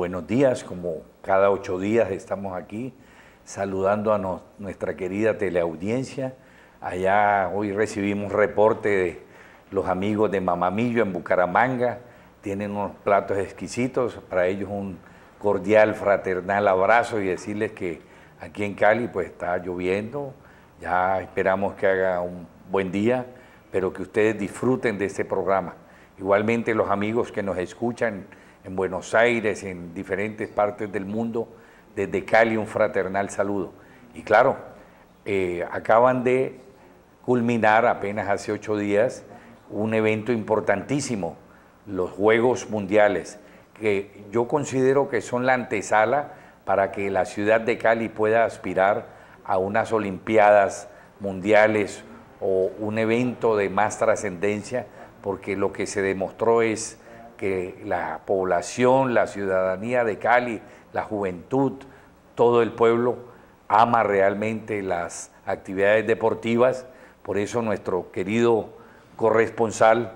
buenos días, como cada 8 días estamos aquí saludando a nuestra querida teleaudiencia. Allá hoy recibimos reporte de los amigos de Mamamillo en Bucaramanga, tienen unos platos exquisitos, para ellos un cordial, fraternal abrazo y decirles que aquí en Cali pues está lloviendo, ya esperamos que haga un buen día, pero que ustedes disfruten de este programa. Igualmente los amigos que nos escuchan en Buenos Aires, en diferentes partes del mundo, desde Cali un fraternal saludo. Y claro, acaban de culminar apenas hace 8 días un evento importantísimo, los Juegos Mundiales, que yo considero que son la antesala para que la ciudad de Cali pueda aspirar a unas Olimpiadas Mundiales o un evento de más trascendencia, porque lo que se demostró es que la población, la ciudadanía de Cali, la juventud, todo el pueblo ama realmente las actividades deportivas. Por eso nuestro querido corresponsal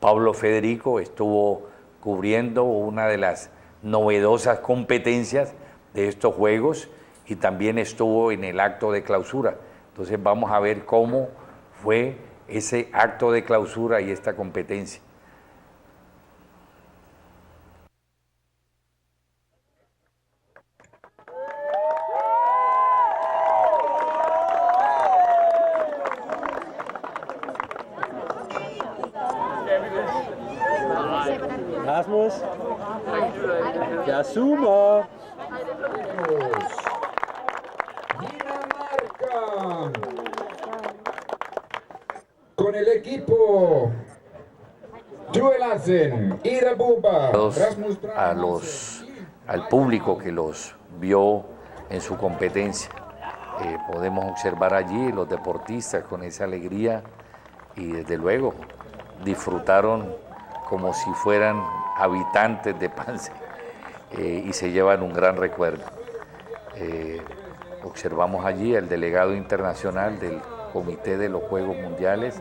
Pablo Federico estuvo cubriendo una de las novedosas competencias de estos Juegos y también estuvo en el acto de clausura. Entonces vamos a ver cómo fue ese acto de clausura y esta competencia. Rasmus, ya suma. Dinamarca con el equipo Duelasen, Ida Buba, al público que los vio en su competencia. Podemos observar allí los deportistas con esa alegría y desde luego disfrutaron como si fueran habitantes de Pance y se llevan un gran recuerdo. Observamos allí el delegado internacional del Comité de los Juegos Mundiales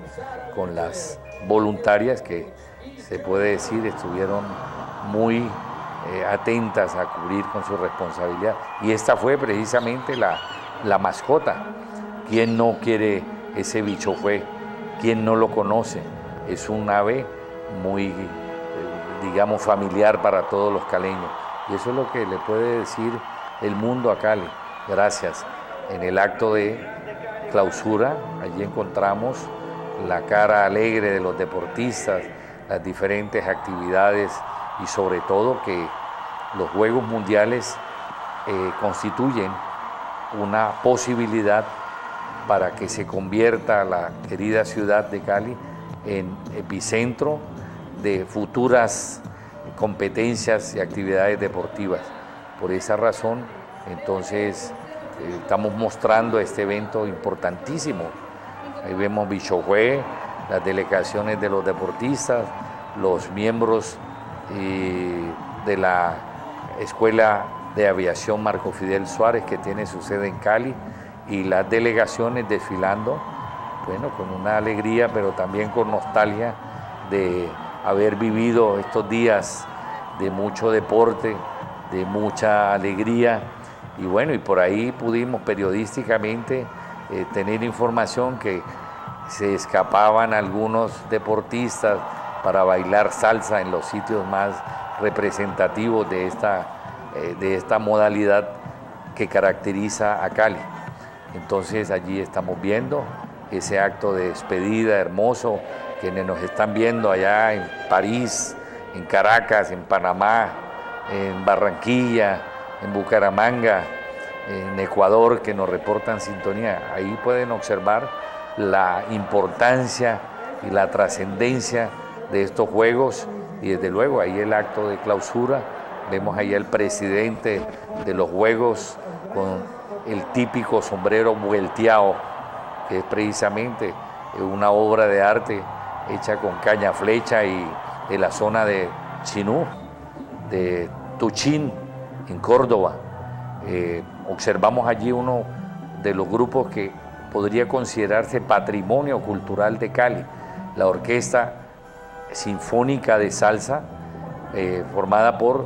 con las voluntarias que se puede decir estuvieron muy atentas a cubrir con su responsabilidad, y esta fue precisamente la mascota. ¿Quién no quiere ese bichojué? ¿Quién no lo conoce? Es un ave muy, digamos, familiar para todos los caleños, y eso es lo que le puede decir el mundo a Cali. Gracias. En el acto de clausura, allí encontramos la cara alegre de los deportistas, las diferentes actividades y sobre todo que los Juegos Mundiales constituyen una posibilidad para que se convierta la querida ciudad de Cali en epicentro de futuras competencias y actividades deportivas. Por esa razón, entonces, estamos mostrando este evento importantísimo. Ahí vemos bichojué, las delegaciones de los deportistas, los miembros de la Escuela de Aviación Marco Fidel Suárez, que tiene su sede en Cali, y las delegaciones desfilando, bueno, con una alegría, pero también con nostalgia de haber vivido estos días de mucho deporte, de mucha alegría. Y bueno, y por ahí pudimos periodísticamente tener información que se escapaban algunos deportistas para bailar salsa en los sitios más representativos de esta modalidad que caracteriza a Cali. Entonces allí estamos viendo ese acto de despedida hermoso, quienes nos están viendo allá en París, en Caracas, en Panamá, en Barranquilla, en Bucaramanga, en Ecuador, que nos reportan sintonía. Ahí pueden observar la importancia y la trascendencia de estos Juegos, y desde luego ahí el acto de clausura. Vemos ahí al presidente de los Juegos con el típico sombrero vuelteado, que es precisamente una obra de arte hecha con caña flecha y de la zona de Chinú, de Tuchín, en Córdoba. Observamos allí uno de los grupos que podría considerarse patrimonio cultural de Cali, la Orquesta Sinfónica de Salsa, formada por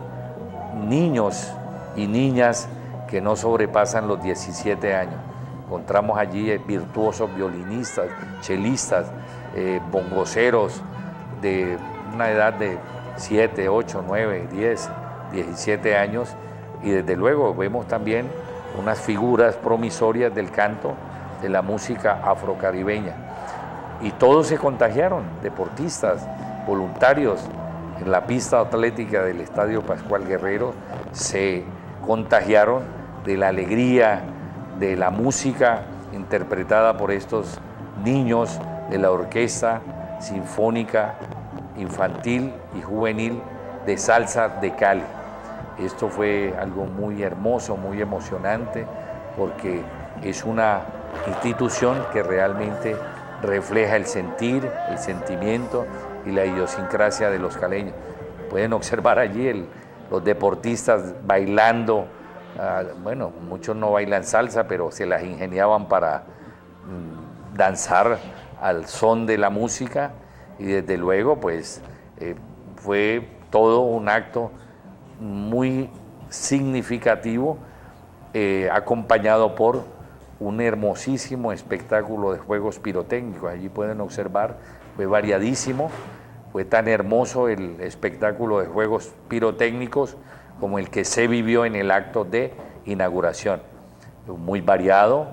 niños y niñas que no sobrepasan los 17 años. Encontramos allí virtuosos violinistas, chelistas, bongoceros de una edad de 7, 8, 9, 10, 17 años, y desde luego vemos también unas figuras promisorias del canto, de la música afrocaribeña. Y todos se contagiaron, deportistas, voluntarios. En la pista atlética del Estadio Pascual Guerrero se contagiaron de la alegría de la música interpretada por estos niños de la Orquesta Sinfónica Infantil y Juvenil de Salsa de Cali. Esto fue algo muy hermoso, muy emocionante, porque es una institución que realmente refleja el sentir, el sentimiento y la idiosincrasia de los caleños. Pueden observar allí los deportistas bailando, bueno, muchos no bailan salsa, pero se las ingeniaban para danzar al son de la música, y desde luego pues fue todo un acto muy significativo, acompañado por un hermosísimo espectáculo de juegos pirotécnicos. Allí pueden observar, fue variadísimo, fue tan hermoso el espectáculo de juegos pirotécnicos como el que se vivió en el acto de inauguración. Muy variado,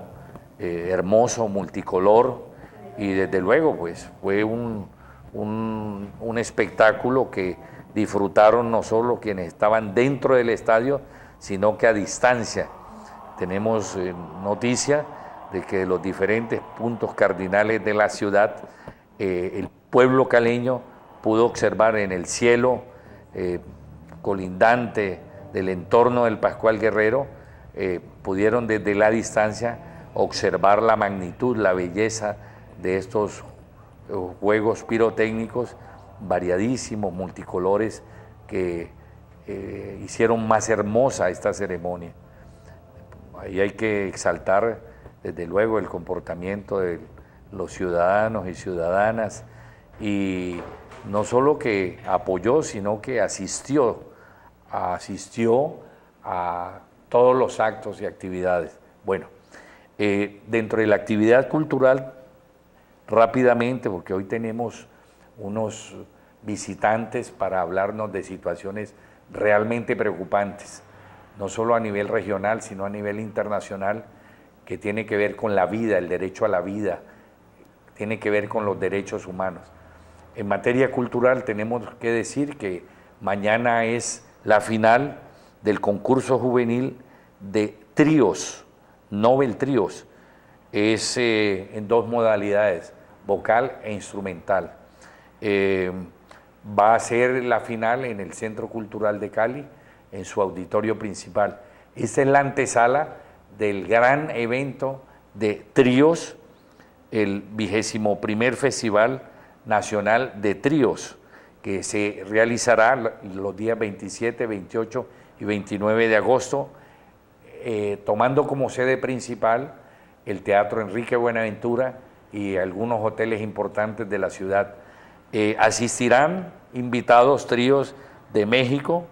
hermoso, multicolor, y desde luego pues fue un espectáculo que disfrutaron no solo quienes estaban dentro del estadio, sino que a distancia. Tenemos noticia de que de los diferentes puntos cardinales de la ciudad, el pueblo caleño pudo observar en el cielo colindante del entorno del Pascual Guerrero, pudieron desde la distancia observar la magnitud, la belleza de estos juegos pirotécnicos variadísimos, multicolores, que hicieron más hermosa esta ceremonia. Ahí hay que exaltar desde luego el comportamiento de los ciudadanos y ciudadanas, y no solo que apoyó, sino que asistió a todos los actos y actividades. Bueno, dentro de la actividad cultural, rápidamente, porque hoy tenemos unos visitantes para hablarnos de situaciones realmente preocupantes, no solo a nivel regional, sino a nivel internacional, que tiene que ver con la vida, el derecho a la vida, tiene que ver con los derechos humanos. En materia cultural tenemos que decir que mañana es la final del concurso juvenil de tríos, Nobel Tríos. Es en dos modalidades, vocal e instrumental. Va a ser la final en el Centro Cultural de Cali, en su auditorio principal. Esta es la antesala del gran evento de tríos, el 21º Festival Nacional de Tríos, que se realizará los días 27, 28 y 29 de agosto, tomando como sede principal el Teatro Enrique Buenaventura y algunos hoteles importantes de la ciudad. Asistirán invitados tríos de México,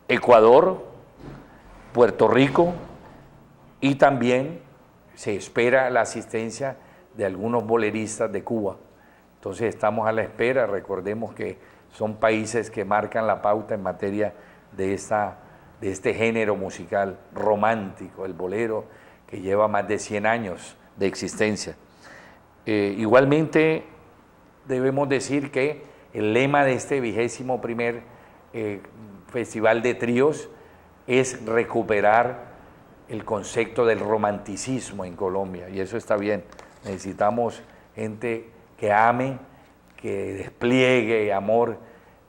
Ecuador, Puerto Rico, y también se espera la asistencia de algunos boleristas de Cuba. Entonces estamos a la espera. Recordemos que son países que marcan la pauta en materia de este género musical romántico, el bolero, que lleva más de 100 años de existencia. Igualmente debemos decir que el lema de este 21º Festival de Tríos es recuperar el concepto del romanticismo en Colombia, y eso está bien. Necesitamos gente que ame, que despliegue amor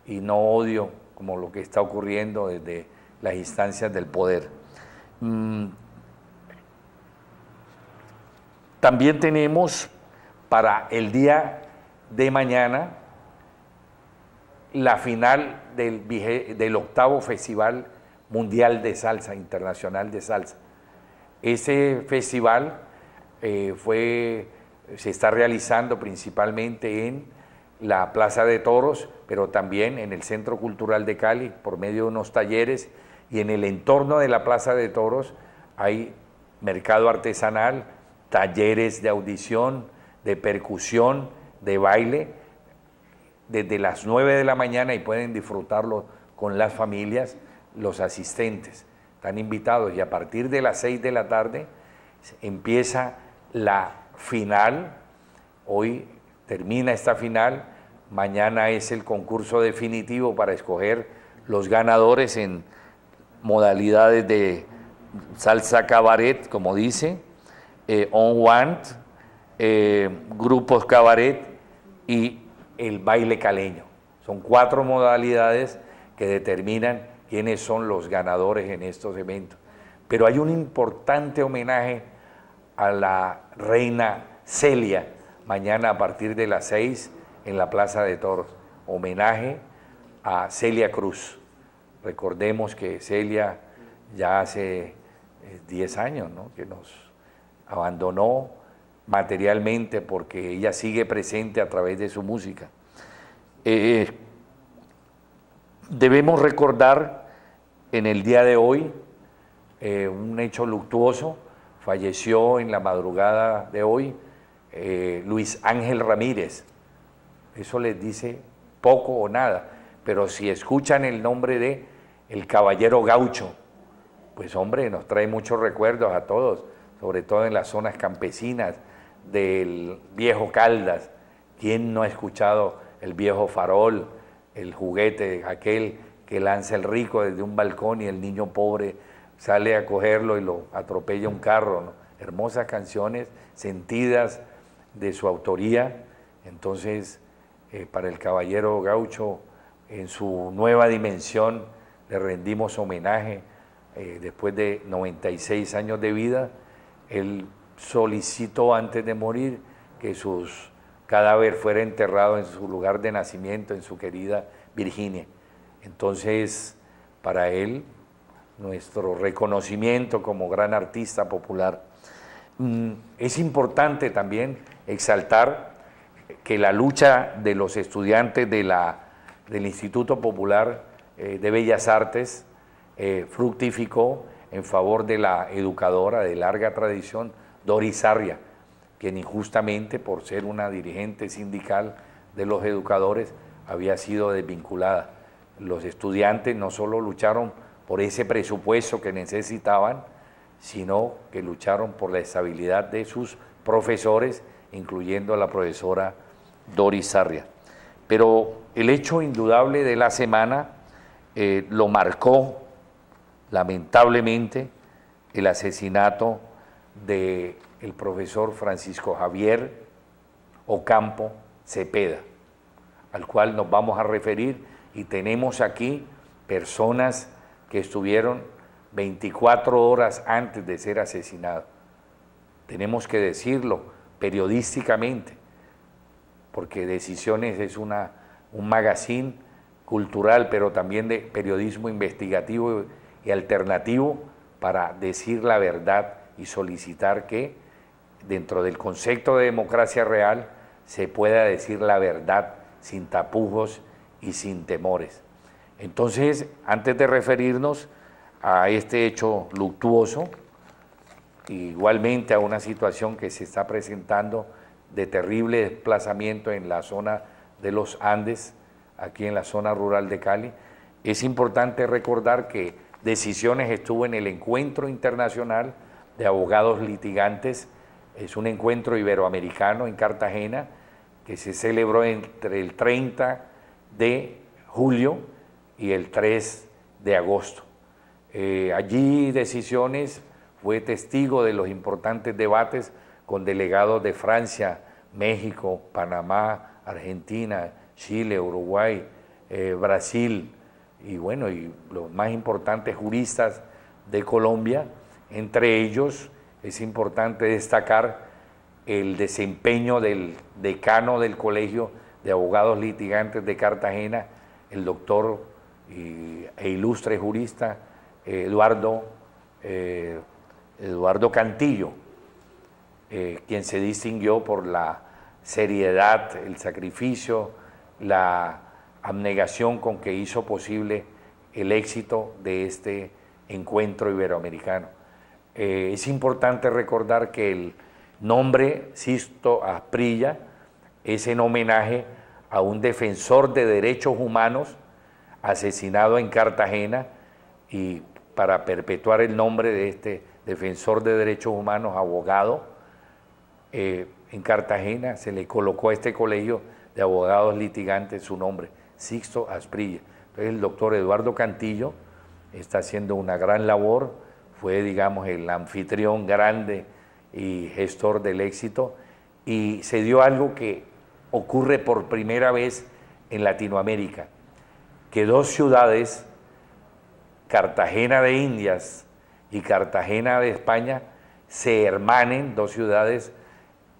y no odio, como lo que está ocurriendo desde las instancias del poder. También tenemos para el día de mañana la final del 8º Festival Mundial de Salsa, Internacional de Salsa. Ese festival se está realizando principalmente en la Plaza de Toros, pero también en el Centro Cultural de Cali por medio de unos talleres, y en el entorno de la Plaza de Toros hay mercado artesanal, talleres de audición, de percusión, de baile, desde las 9 de la mañana, y pueden disfrutarlo con las familias, los asistentes. Están invitados, y a partir de las 6 de la tarde empieza la final. Hoy termina esta final, mañana es el concurso definitivo para escoger los ganadores en modalidades de salsa cabaret, como dice, on want, grupos cabaret y el baile caleño. Son 4 modalidades que determinan quiénes son los ganadores en estos eventos. Pero hay un importante homenaje a la reina Celia, mañana a partir de las 6 en la Plaza de Toros. Homenaje a Celia Cruz. Recordemos que Celia ya hace 10 años, ¿no?, que nos abandonó materialmente, porque ella sigue presente a través de su música. Debemos recordar en el día de hoy un hecho luctuoso. Falleció en la madrugada de hoy Luis Ángel Ramírez. Eso les dice poco o nada, pero si escuchan el nombre de el Caballero Gaucho, pues hombre, nos trae muchos recuerdos a todos, sobre todo en las zonas campesinas del viejo Caldas. ¿Quién no ha escuchado el viejo farol, el juguete aquel que lanza el rico desde un balcón y el niño pobre sale a cogerlo y lo atropella un carro, ¿no? Hermosas canciones, sentidas, de su autoría. Entonces, para el Caballero Gaucho, en su nueva dimensión, le rendimos homenaje. Después de 96 años de vida, él solicitó antes de morir que su cadáver fuera enterrado en su lugar de nacimiento, en su querida Virginia. Entonces, para él, nuestro reconocimiento como gran artista popular. Es importante también exaltar que la lucha de los estudiantes del Instituto Popular de Bellas Artes fructificó en favor de la educadora de larga tradición, Doris Sarria, quien injustamente, por ser una dirigente sindical de los educadores, había sido desvinculada. Los estudiantes no solo lucharon por ese presupuesto que necesitaban, sino que lucharon por la estabilidad de sus profesores, incluyendo a la profesora Doris Sarria. Pero el hecho indudable de la semana lo marcó, lamentablemente, el asesinato del profesor Francisco Javier Ocampo Cepeda, al cual nos vamos a referir, y tenemos aquí personas que estuvieron 24 horas antes de ser asesinado. Tenemos que decirlo periodísticamente, porque Decisiones es un magazine cultural, pero también de periodismo investigativo y alternativo, para decir la verdad y solicitar que dentro del concepto de democracia real se pueda decir la verdad sin tapujos y sin temores. Entonces, antes de referirnos a este hecho luctuoso, igualmente a una situación que se está presentando de terrible desplazamiento en la zona de los Andes, aquí en la zona rural de Cali, es importante recordar que Decisiones estuvo en el Encuentro Internacional de Abogados Litigantes. Es un encuentro iberoamericano en Cartagena que se celebró entre el 30 de julio y el 3 de agosto. Allí Decisiones fue testigo de los importantes debates con delegados de Francia, México, Panamá, Argentina, Chile, Uruguay, Brasil, y bueno, y los más importantes juristas de Colombia. Entre ellos es importante destacar el desempeño del decano del Colegio de Abogados Litigantes de Cartagena, el doctor e ilustre jurista Eduardo Cantillo, quien se distinguió por la seriedad, el sacrificio la abnegación con que hizo posible el éxito de este encuentro iberoamericano. Es importante recordar que el nombre Sixto Asprilla es en homenaje a un defensor de derechos humanos asesinado en Cartagena, y para perpetuar el nombre de este defensor de derechos humanos, abogado, en Cartagena se le colocó a este colegio de abogados litigantes su nombre, Sixto Asprilla. Entonces el doctor Eduardo Cantillo está haciendo una gran labor, fue, digamos, el anfitrión grande y gestor del éxito, y se dio algo que ocurre por primera vez en Latinoamérica, que dos ciudades, Cartagena de Indias y Cartagena de España, se hermanen, dos ciudades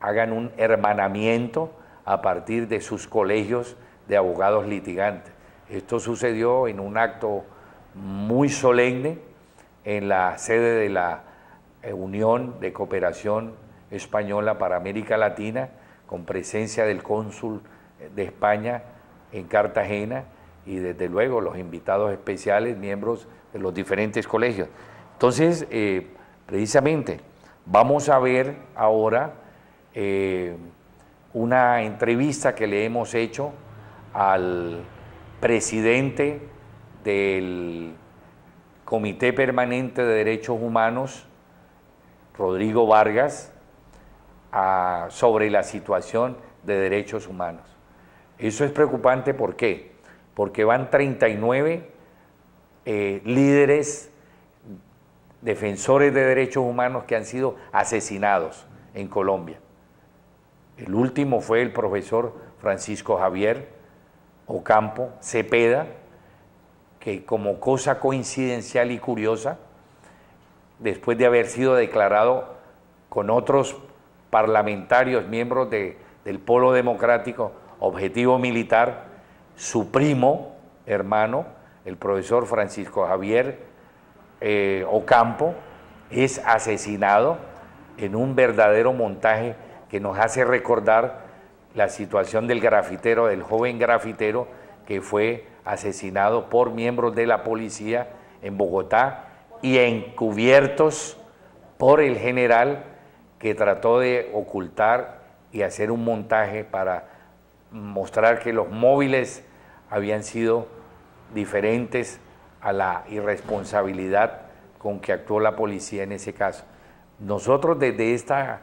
hagan un hermanamiento a partir de sus colegios de abogados litigantes. Esto sucedió en un acto muy solemne en la sede de la Unión de Cooperación Española para América Latina, con presencia del cónsul de España en Cartagena y desde luego los invitados especiales, miembros de los diferentes colegios. Entonces, precisamente, vamos a ver ahora una entrevista que le hemos hecho al presidente del Comité Permanente de Derechos Humanos, Rodrigo Vargas, sobre la situación de derechos humanos. Eso es preocupante, ¿por qué? Porque van 39 líderes, defensores de derechos humanos que han sido asesinados en Colombia. El último fue el profesor Francisco Javier Ocampo Cepeda, que como cosa coincidencial y curiosa, después de haber sido declarado con otros parlamentarios, miembros del Polo Democrático, objetivo militar, su primo, hermano, el profesor Francisco Javier Ocampo, es asesinado en un verdadero montaje que nos hace recordar la situación del grafitero, del joven grafitero que fue asesinado por miembros de la policía en Bogotá y encubiertos por el general que trató de ocultar y hacer un montaje para mostrar que los móviles habían sido diferentes a la irresponsabilidad con que actuó la policía en ese caso. Nosotros desde esta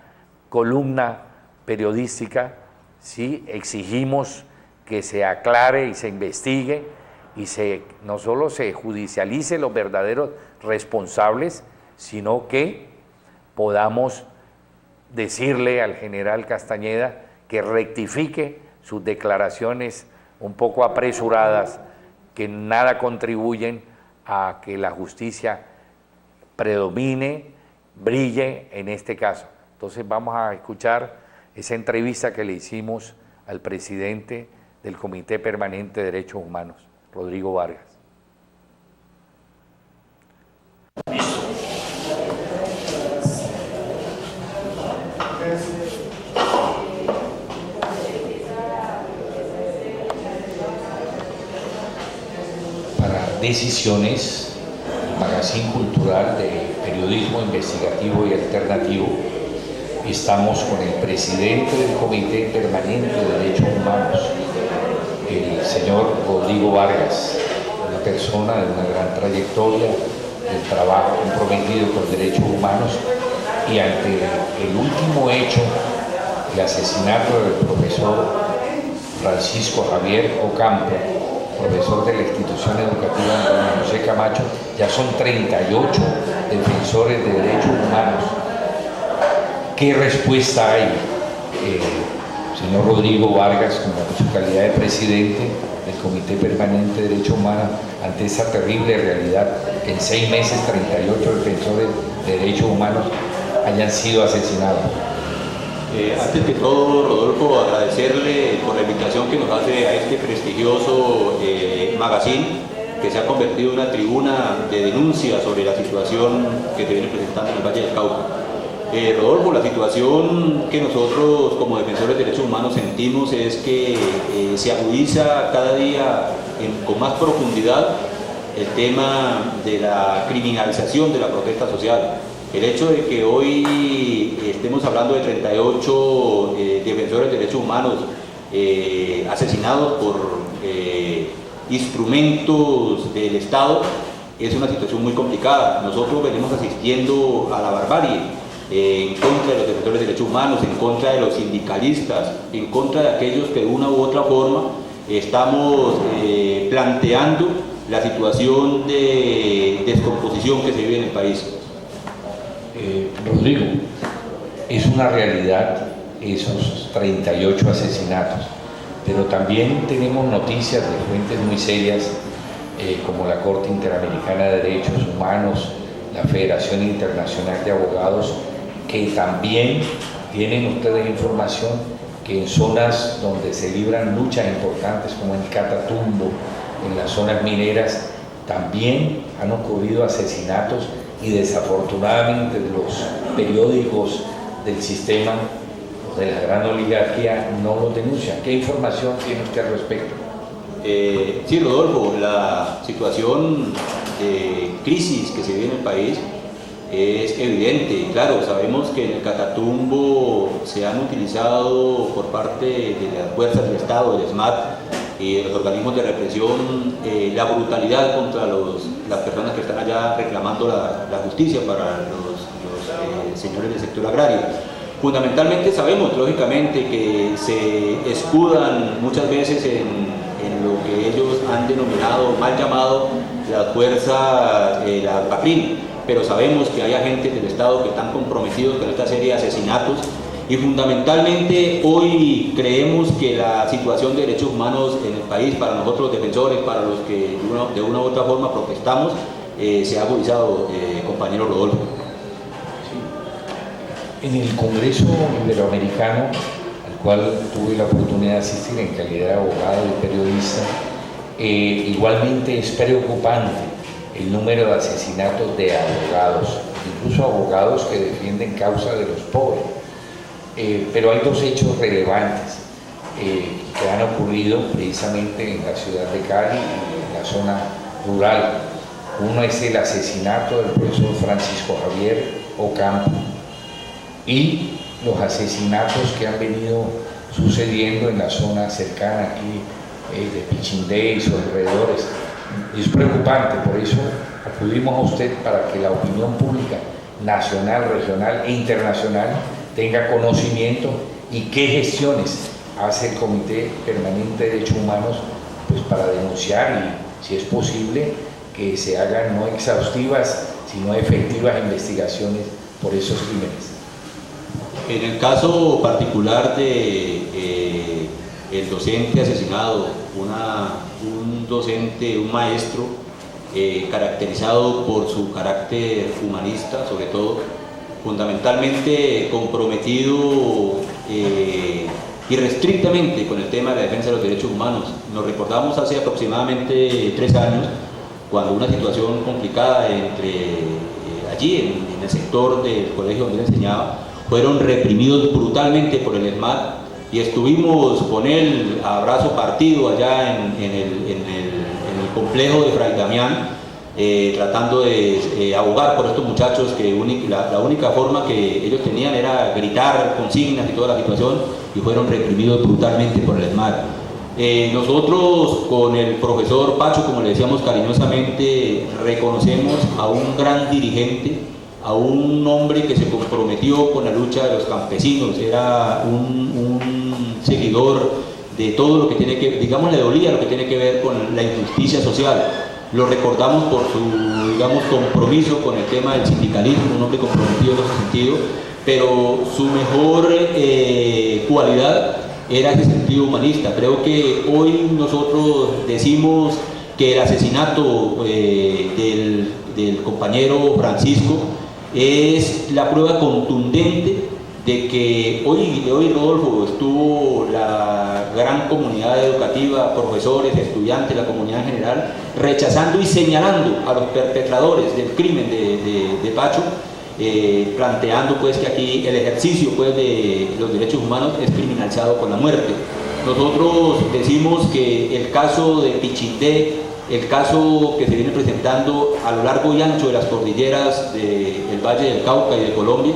columna periodística sí exigimos que se aclare y se investigue y no solo se judicialice los verdaderos responsables, sino que podamos decirle al general Castañeda que rectifique sus declaraciones un poco apresuradas, que nada contribuyen a que la justicia predomine, brille en este caso. Entonces vamos a escuchar esa entrevista que le hicimos al presidente del Comité Permanente de Derechos Humanos, Rodrigo Vargas. Para Decisiones, el magazine cultural de periodismo investigativo y alternativo, estamos con el presidente del Comité Permanente de Derechos Humanos, el señor Rodrigo Vargas, una persona de una gran trayectoria, del trabajo comprometido con derechos humanos, y ante el último hecho, el asesinato del profesor Francisco Javier Ocampo, profesor de la institución educativa Antonio José Camacho, ya son 38 defensores de derechos humanos. ¿Qué respuesta hay, señor Rodrigo Vargas, como su calidad de presidente del Comité Permanente de Derechos Humanos, ante esa terrible realidad que en 6 meses 38 defensores de derechos humanos hayan sido asesinados? Antes que todo, Rodolfo, agradecerle por la invitación que nos hace a este prestigioso magazine, que se ha convertido en una tribuna de denuncia sobre la situación que se viene presentando en el Valle del Cauca. Rodolfo, la situación que nosotros como defensores de derechos humanos sentimos es que se agudiza cada día con más profundidad el tema de la criminalización de la protesta social. El hecho de que hoy estemos hablando de 38 defensores de derechos humanos asesinados por instrumentos del Estado es una situación muy complicada. Nosotros venimos asistiendo a la barbarie en contra de los defensores de derechos humanos, en contra de los sindicalistas, en contra de aquellos que de una u otra forma estamos planteando la situación de descomposición que se vive en el país. Rodrigo, es una realidad esos 38 asesinatos, pero también tenemos noticias de fuentes muy serias como la Corte Interamericana de Derechos Humanos, la Federación Internacional de Abogados, que también tienen ustedes información que en zonas donde se libran luchas importantes como en Catatumbo, en las zonas mineras, también han ocurrido asesinatos y desafortunadamente los periódicos del sistema de la gran oligarquía no lo denuncian. ¿Qué información tiene usted al respecto? Sí, Rodolfo, la situación de crisis que se vive en el país es evidente. Claro, sabemos que en el Catatumbo se han utilizado por parte de las fuerzas del Estado, del SMAT y de los organismos de represión, la brutalidad contra las personas que están allá reclamando la justicia para los señores del sector agrario. Fundamentalmente sabemos, lógicamente, que se escudan muchas veces en lo que ellos han denominado, mal llamado, la fuerza, la PACRIM, pero sabemos que hay agentes del Estado que están comprometidos con esta serie de asesinatos y fundamentalmente hoy creemos que la situación de derechos humanos en el país, para nosotros los defensores, para los que de una u otra forma protestamos, se ha agudizado, compañero Rodolfo. En el Congreso Iberoamericano, al cual tuve la oportunidad de asistir en calidad de abogado y periodista, igualmente es preocupante el número de asesinatos de abogados, incluso abogados que defienden causa de los pobres. Pero hay dos hechos relevantes que han ocurrido precisamente en la ciudad de Cali, en la zona rural. Uno es el asesinato del profesor Francisco Javier Ocampo y los asesinatos que han venido sucediendo en la zona cercana aquí de Pichindé y sus alrededores. Es preocupante, por eso acudimos a usted para que la opinión pública nacional, regional e internacional tenga conocimiento y qué gestiones hace el Comité Permanente de Derechos Humanos pues, para denunciar y, si es posible, que se hagan no exhaustivas, sino efectivas investigaciones por esos crímenes. En el caso particular de el docente asesinado, un docente, un maestro, caracterizado por su carácter humanista, sobre todo, fundamentalmente comprometido irrestrictamente con el tema de la defensa de los derechos humanos. Nos recordamos hace aproximadamente 3 años, cuando una situación complicada allí en el sector del colegio donde él enseñaba, fueron reprimidos brutalmente por el ESMAD y estuvimos con él a brazo partido allá en el complejo de Fray Damián, tratando de abogar por estos muchachos que la única forma que ellos tenían era gritar consignas y toda la situación, y fueron reprimidos brutalmente por el ESMAD. Nosotros con el profesor Pacho, como le decíamos cariñosamente, reconocemos a un gran dirigente, a un hombre que se comprometió con la lucha de los campesinos, era un seguidor de todo lo que tiene que, digamos, le dolía lo que tiene que ver con la injusticia social. Lo recordamos por su, digamos, compromiso con el tema del sindicalismo, un hombre comprometido en ese sentido, pero su mejor cualidad era ese sentido humanista. Creo que hoy nosotros decimos que el asesinato del compañero Francisco es la prueba contundente de que hoy Rodolfo, estuvo la gran comunidad educativa, profesores, estudiantes, la comunidad en general, rechazando y señalando a los perpetradores del crimen de Pacho, planteando pues que aquí el ejercicio pues de los derechos humanos es criminalizado con la muerte. Nosotros decimos que el caso de Pichindé, el caso que se viene presentando a lo largo y ancho de las cordilleras del Valle del Cauca y de Colombia,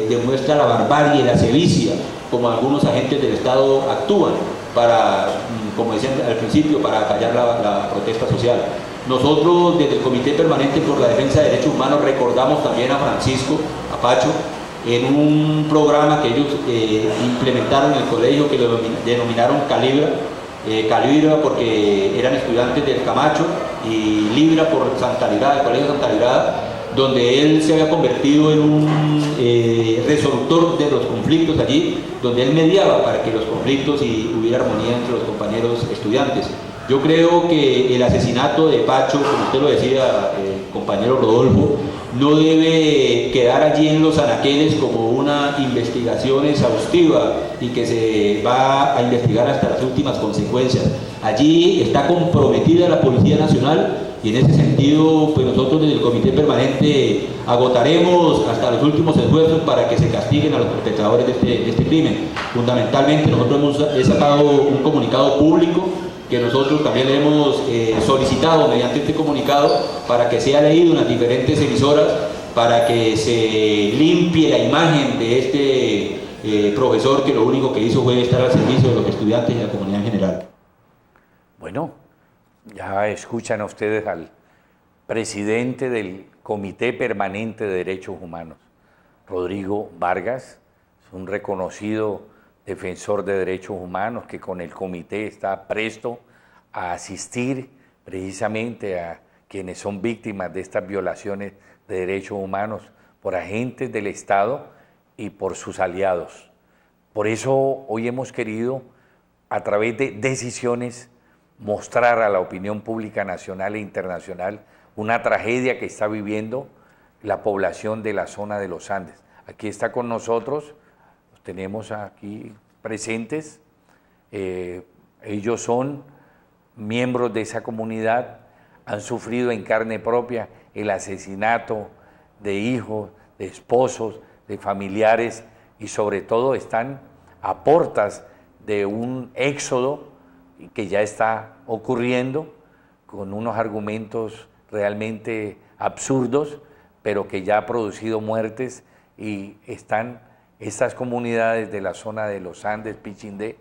demuestra la barbarie y la sevicia como algunos agentes del Estado actúan para, como decían al principio, para callar la protesta social. Nosotros desde el Comité Permanente por la Defensa de Derechos Humanos recordamos también a Francisco, a Pacho, en un programa que ellos implementaron en el colegio que lo denominaron Calibra, Calibra porque eran estudiantes del Camacho y Libra por Santa Librada, el Colegio Santa Librada, donde él se había convertido en un resolutor de los conflictos allí, donde él mediaba para que los conflictos y hubiera armonía entre los compañeros estudiantes. Yo creo que el asesinato de Pacho, como usted lo decía, compañero Rodolfo, no debe quedar allí en los anaqueles como una investigación exhaustiva y que se va a investigar hasta las últimas consecuencias. Allí está comprometida la Policía Nacional y en ese sentido, pues nosotros desde el Comité Permanente agotaremos hasta los últimos esfuerzos para que se castiguen a los perpetradores de este crimen. Fundamentalmente nosotros hemos sacado un comunicado público que nosotros también le hemos solicitado mediante este comunicado para que sea leído en las diferentes emisoras, para que se limpie la imagen de este profesor que lo único que hizo fue estar al servicio de los estudiantes y la comunidad en general. Bueno, ya escuchan ustedes al presidente del Comité Permanente de Derechos Humanos, Rodrigo Vargas, es un reconocido defensor de derechos humanos que con el comité está presto a asistir precisamente a quienes son víctimas de estas violaciones de derechos humanos por agentes del Estado y por sus aliados. Por eso hoy hemos querido, a través de decisiones, mostrar a la opinión pública nacional e internacional una tragedia que está viviendo la población de la zona de los Andes. Aquí está con nosotros, los tenemos aquí presentes, ellos son miembros de esa comunidad, han sufrido en carne propia el asesinato de hijos, de esposos, de familiares y sobre todo están a portas de un éxodo que ya está ocurriendo con unos argumentos realmente absurdos, pero que ya ha producido muertes y están estas comunidades de la zona de los Andes, Pichindé,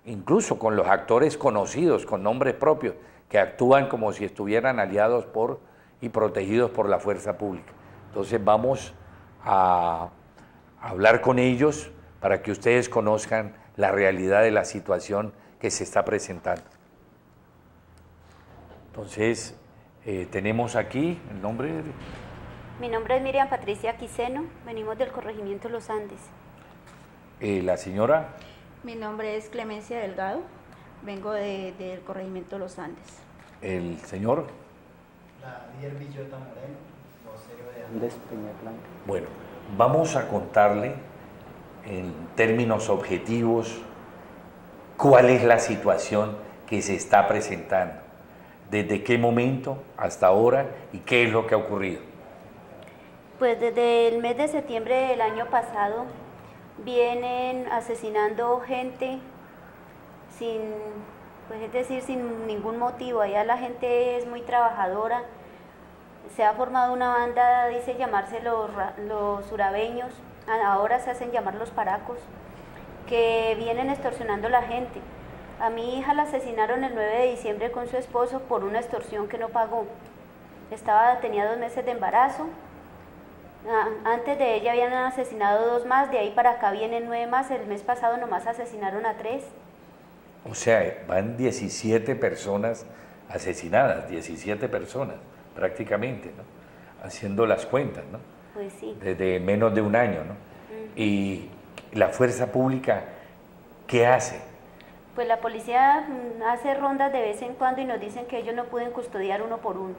incluso con los actores conocidos, con nombres propios, que actúan como si estuvieran aliados por y protegidos por la fuerza pública. Entonces vamos a hablar con ellos para que ustedes conozcan la realidad de la situación que se está presentando. Entonces, tenemos aquí el nombre de... Mi nombre es Miriam Patricia Quiseno, venimos del corregimiento Los Andes. La señora... Mi nombre es Clemencia Delgado, vengo del corregimiento Los Andes. El señor... Dier Villota Moreno, vocero de Andes Peña Blanca. Bueno, vamos a contarle en términos objetivos cuál es la situación que se está presentando, desde qué momento hasta ahora y qué es lo que ha ocurrido. Pues desde el mes de septiembre del año pasado vienen asesinando gente sin ningún motivo. Allá la gente es muy trabajadora, se ha formado una banda, dice llamarse los urabeños, ahora se hacen llamar los paracos, que vienen extorsionando a la gente. A mi hija la asesinaron el 9 de diciembre con su esposo por una extorsión que no pagó. Tenía 2 meses de embarazo. Antes de ella habían asesinado 2 más, de ahí para acá vienen 9 más. El mes pasado nomás asesinaron a 3. O sea, van 17 personas asesinadas, 17 personas prácticamente, ¿no? Haciendo las cuentas, ¿no? Pues sí. Desde menos de un año, ¿no? Y la fuerza pública, ¿qué hace? Pues la policía hace rondas de vez en cuando y nos dicen que ellos no pueden custodiar uno por uno.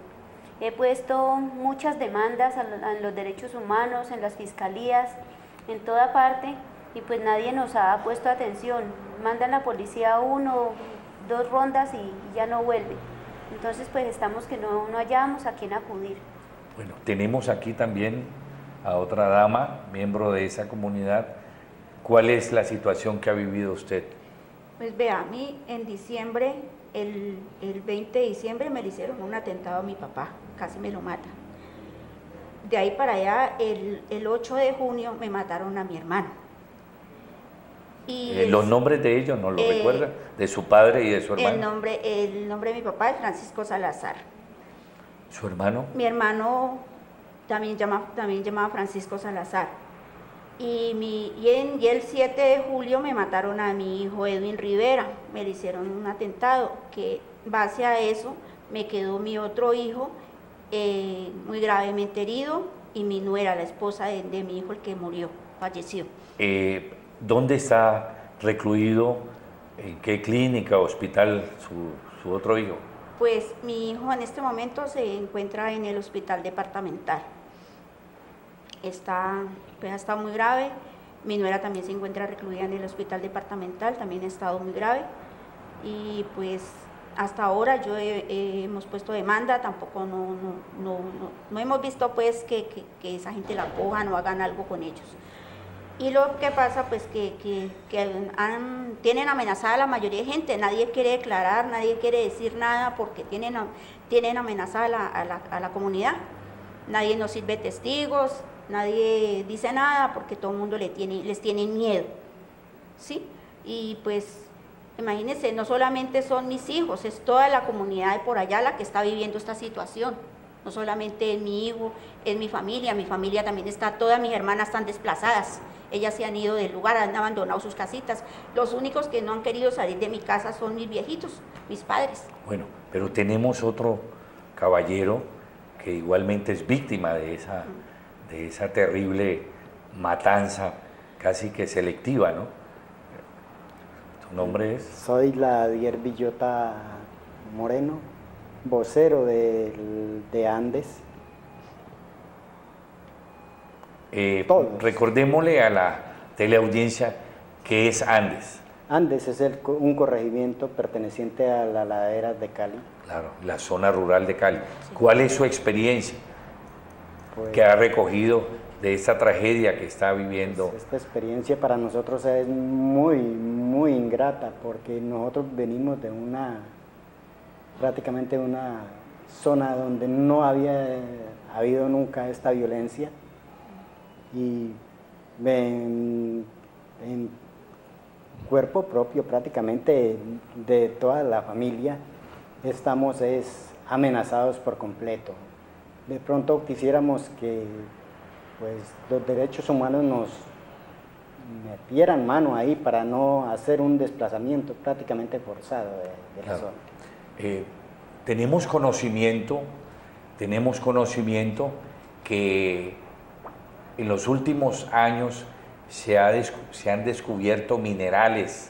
He puesto muchas demandas a los derechos humanos, en las fiscalías, en toda parte, y pues nadie nos ha puesto atención. Mandan la policía 1, 2 rondas y ya no vuelve. Entonces pues estamos que no hallamos a quién acudir. Bueno, tenemos aquí también a otra dama, miembro de esa comunidad. ¿Cuál es la situación que ha vivido usted? Pues vea, a mí en diciembre, el 20 de diciembre me le hicieron un atentado a mi papá, casi me lo mata. De ahí para allá, el 8 de junio me mataron a mi hermano. Y ¿Los nombres de ellos no lo recuerda? ¿De su padre y de su hermano? El nombre de mi papá es Francisco Salazar. ¿Su hermano? Mi hermano también llamaba Francisco Salazar. Y el 7 de julio me mataron a mi hijo Edwin Rivera, me le hicieron un atentado, que base a eso me quedó mi otro hijo muy gravemente herido, y mi nuera, la esposa de mi hijo, el que murió, falleció. ¿Dónde está recluido? ¿En qué clínica o hospital su otro hijo? Pues mi hijo en este momento se encuentra en el hospital departamental. Está muy grave. Mi nuera también se encuentra recluida en el hospital departamental, también ha estado muy grave. Y pues hasta ahora hemos puesto demanda, tampoco no hemos visto pues que esa gente la cojan o hagan algo con ellos. Y lo que pasa pues que tienen amenazada a la mayoría de gente, nadie quiere declarar, nadie quiere decir nada porque tienen amenazada a la comunidad. Nadie nos sirve testigos, nadie dice nada porque todo el mundo les tiene miedo, ¿sí? Y pues imagínense, no solamente son mis hijos, es toda la comunidad de por allá la que está viviendo esta situación. No solamente es mi hijo, es mi familia también está, todas mis hermanas están desplazadas. Ellas se han ido del lugar, han abandonado sus casitas. Los únicos que no han querido salir de mi casa son mis viejitos, mis padres. Bueno, pero tenemos otro caballero que igualmente es víctima de esa terrible matanza, casi que selectiva, ¿no? ¿Tu nombre es? Soy la Dier Villota Moreno, vocero de Andes. Recordémosle a la teleaudiencia qué es Andes. Andes es un corregimiento perteneciente a la ladera de Cali. Claro, la zona rural de Cali. ¿Cuál es su experiencia Pues, que ha recogido de esta tragedia que está viviendo? Esta experiencia para nosotros es muy, muy ingrata porque nosotros venimos de prácticamente una zona donde no había habido nunca esta violencia. Y en cuerpo propio prácticamente de toda la familia estamos amenazados por completo. De pronto quisiéramos que pues, los derechos humanos nos metieran mano ahí para no hacer un desplazamiento prácticamente forzado de la zona. Tenemos conocimiento que en los últimos años se han descubierto minerales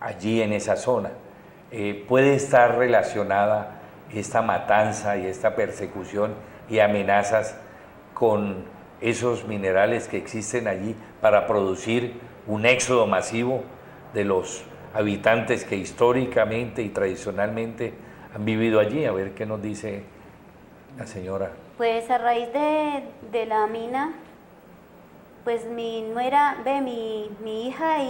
allí en esa zona. ¿Puede estar relacionada esta matanza y esta persecución y amenazas con esos minerales que existen allí para producir un éxodo masivo de los habitantes que históricamente y tradicionalmente han vivido allí? A ver qué nos dice la señora. Pues a raíz de la mina, pues mi nuera, mi hija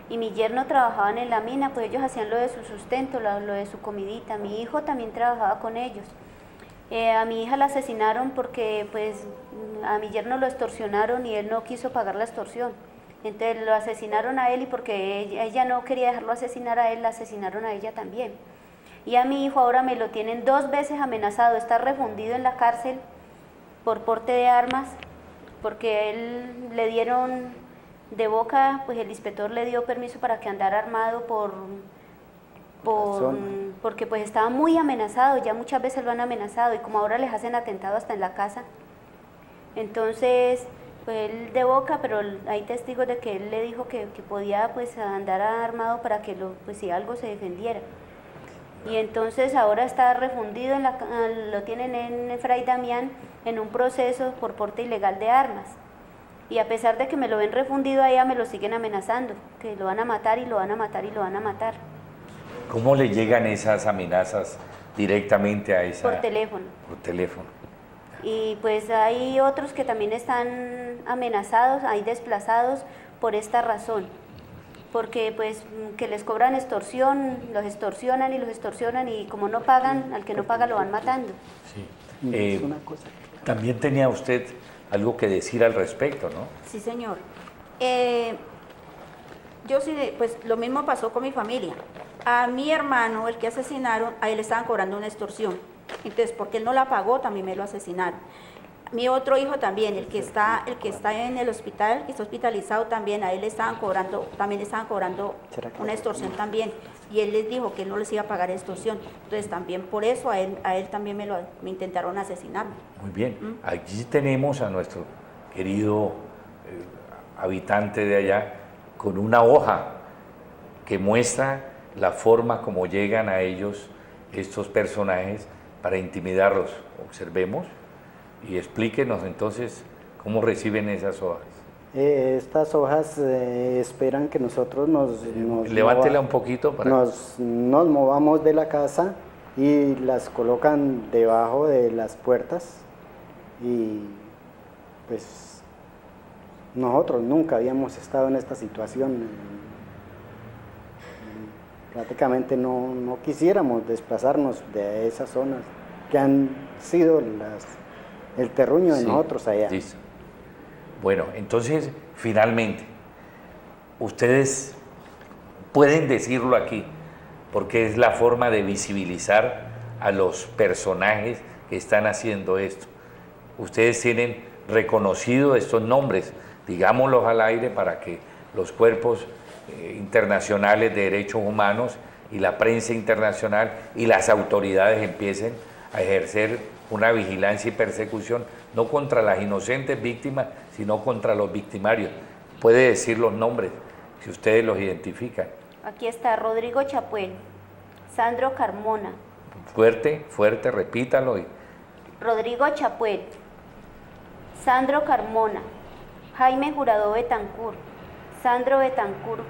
y mi yerno trabajaban en la mina, pues ellos hacían lo de su sustento, lo de su comidita. Mi hijo también trabajaba con ellos. A mi hija la asesinaron porque pues a mi yerno lo extorsionaron y él no quiso pagar la extorsión. Entonces lo asesinaron a él, y porque ella no quería dejarlo asesinar a él, la asesinaron a ella también. Y a mi hijo ahora me lo tienen 2 veces amenazado, está refundido en la cárcel por porte de armas, porque él le dieron de boca, pues el inspector le dio permiso para que andara armado porque pues estaba muy amenazado, ya muchas veces lo han amenazado, y como ahora les hacen atentado hasta en la casa, entonces pues él de boca, pero hay testigos de que él le dijo que podía pues andar armado para que pues si algo se defendiera. Y entonces ahora está refundido, lo tienen en Fray Damián en un proceso por porte ilegal de armas. Y a pesar de que me lo ven refundido allá, me lo siguen amenazando, que lo van a matar y lo van a matar y lo van a matar. ¿Cómo le llegan esas amenazas directamente a esa? Por teléfono. Por teléfono. Y pues hay otros que también están amenazados, hay desplazados por esta razón, porque pues que les cobran extorsión, los extorsionan y como no pagan, al que no paga lo van matando. Sí. También tenía usted algo que decir al respecto, ¿no? Sí, señor. Yo sí, pues lo mismo pasó con mi familia. A mi hermano, el que asesinaron, a él le estaban cobrando una extorsión. Entonces, porque él no la pagó, también me lo asesinaron. Mi otro hijo también, el que está en el hospital, que está hospitalizado también, a él le estaban cobrando una extorsión también. Y él les dijo que él no les iba a pagar extorsión. Entonces, también por eso a él también me intentaron asesinar. Muy bien. Aquí tenemos a nuestro querido habitante de allá con una hoja que muestra la forma como llegan a ellos estos personajes para intimidarlos. Observemos y explíquenos entonces cómo reciben esas hojas. Estas hojas esperan que nosotros levántela un poquito para nos movamos de la casa y las colocan debajo de las puertas, y pues nosotros nunca habíamos estado en esta situación. Prácticamente no quisiéramos desplazarnos de esas zonas que han sido el terruño de nosotros allá. Listo. Bueno, entonces, finalmente, ustedes pueden decirlo aquí, porque es la forma de visibilizar a los personajes que están haciendo esto. Ustedes tienen reconocido estos nombres, digámoslos al aire para que los cuerpos internacionales de derechos humanos y la prensa internacional y las autoridades empiecen a ejercer una vigilancia y persecución, no contra las inocentes víctimas, sino contra los victimarios. Puede decir los nombres, si ustedes los identifican. Aquí está Rodrigo Chapuel, Sandro Carmona. Fuerte, repítalo. Rodrigo Chapuel, Sandro Carmona, Jaime Jurado Betancourt, Sandro Betancourt,